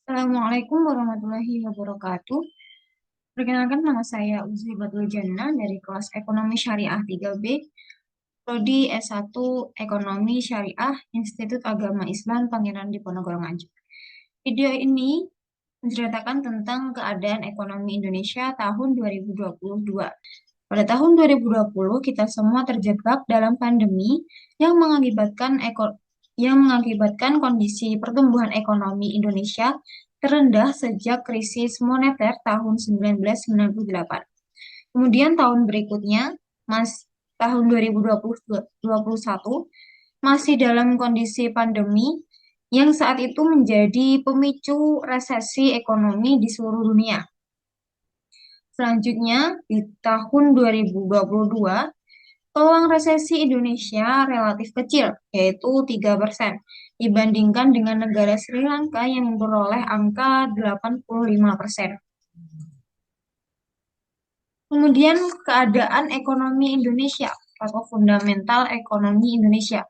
Assalamualaikum warahmatullahi wabarakatuh. Perkenalkan nama saya Uzri Batul Jannah dari kelas Ekonomi Syariah 3B, Prodi S1 Ekonomi Syariah, Institut Agama Islam Pangeran Diponegoro Nganjuk. Video ini menceritakan tentang keadaan ekonomi Indonesia tahun 2022. Pada tahun 2020, kita semua terjebak dalam pandemi yang mengakibatkan kondisi pertumbuhan ekonomi Indonesia terendah sejak krisis moneter tahun 1998. Kemudian tahun berikutnya, tahun 2021 masih dalam kondisi pandemi yang saat itu menjadi pemicu resesi ekonomi di seluruh dunia. Selanjutnya, di tahun 2022, peluang resesi Indonesia relatif kecil, yaitu 3%, dibandingkan dengan negara Sri Lanka yang memperoleh angka 85%. Kemudian keadaan ekonomi Indonesia atau fundamental ekonomi Indonesia.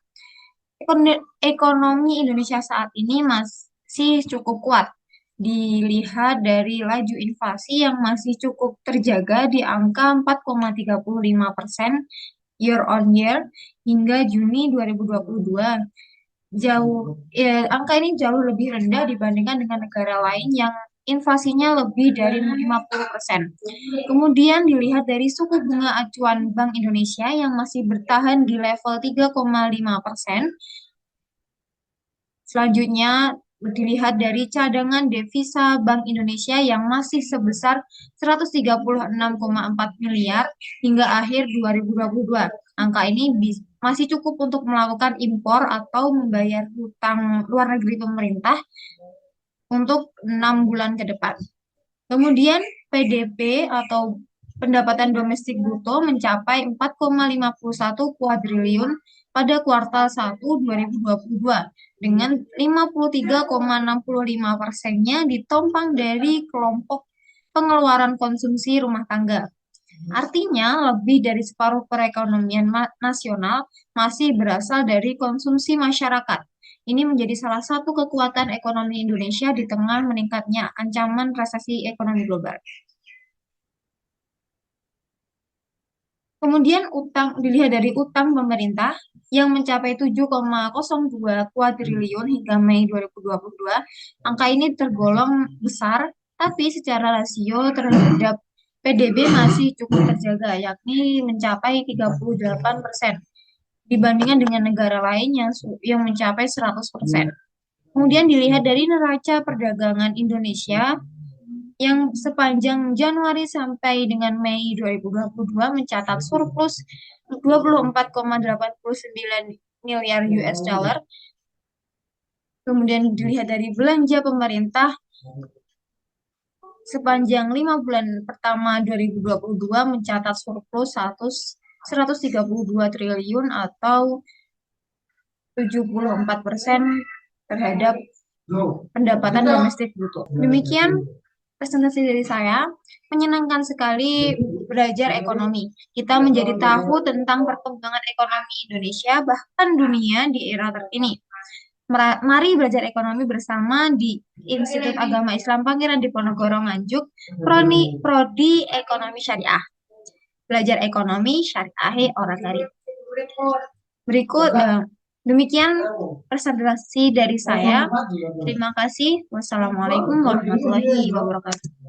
Ekonomi Indonesia saat ini masih cukup kuat. Dilihat dari laju inflasi yang masih cukup terjaga di angka 4,35% year on year hingga Juni 2022. Angka ini jauh lebih rendah dibandingkan dengan negara lain yang inflasinya lebih dari 50%. Kemudian dilihat dari suku bunga acuan Bank Indonesia yang masih bertahan di level 3,5%. Selanjutnya dilihat dari cadangan devisa Bank Indonesia yang masih sebesar 136,4 miliar hingga akhir 2022. Angka ini masih cukup untuk melakukan impor atau membayar hutang luar negeri pemerintah untuk 6 bulan ke depan. Kemudian PDB atau pendapatan domestik bruto mencapai 4,51 kuadriliun pada kuartal 1 2022 dengan 53,65%-nya ditopang dari kelompok pengeluaran konsumsi rumah tangga. Artinya, lebih dari separuh perekonomian nasional masih berasal dari konsumsi masyarakat. Ini menjadi salah satu kekuatan ekonomi Indonesia di tengah meningkatnya ancaman resesi ekonomi global. Kemudian dilihat dari utang pemerintah yang mencapai 7,02 kuadriliun hingga Mei 2022. Angka ini tergolong besar, tapi secara rasio terhadap PDB masih cukup terjaga, yakni mencapai 38% dibandingkan dengan negara lain yang mencapai 100%. Kemudian dilihat dari neraca perdagangan Indonesia yang sepanjang Januari sampai dengan Mei 2022 mencatat surplus 24,89 miliar US dollar. Kemudian dilihat dari belanja pemerintah sepanjang 5 bulan pertama 2022 mencatat surplus 132 triliun atau 74% terhadap pendapatan domestik bruto. Demikian presentasi dari saya. Menyenangkan sekali belajar ekonomi. Kita menjadi tahu tentang perkembangan ekonomi Indonesia bahkan dunia di era terkini. Mari belajar ekonomi bersama di Institut Agama Islam Pangeran Diponegoro Nganjuk, Prodi Ekonomi Syariah. Belajar ekonomi syariah orang dari berikut. Demikian presentasi dari saya. Terima kasih. Wassalamualaikum warahmatullahi wabarakatuh.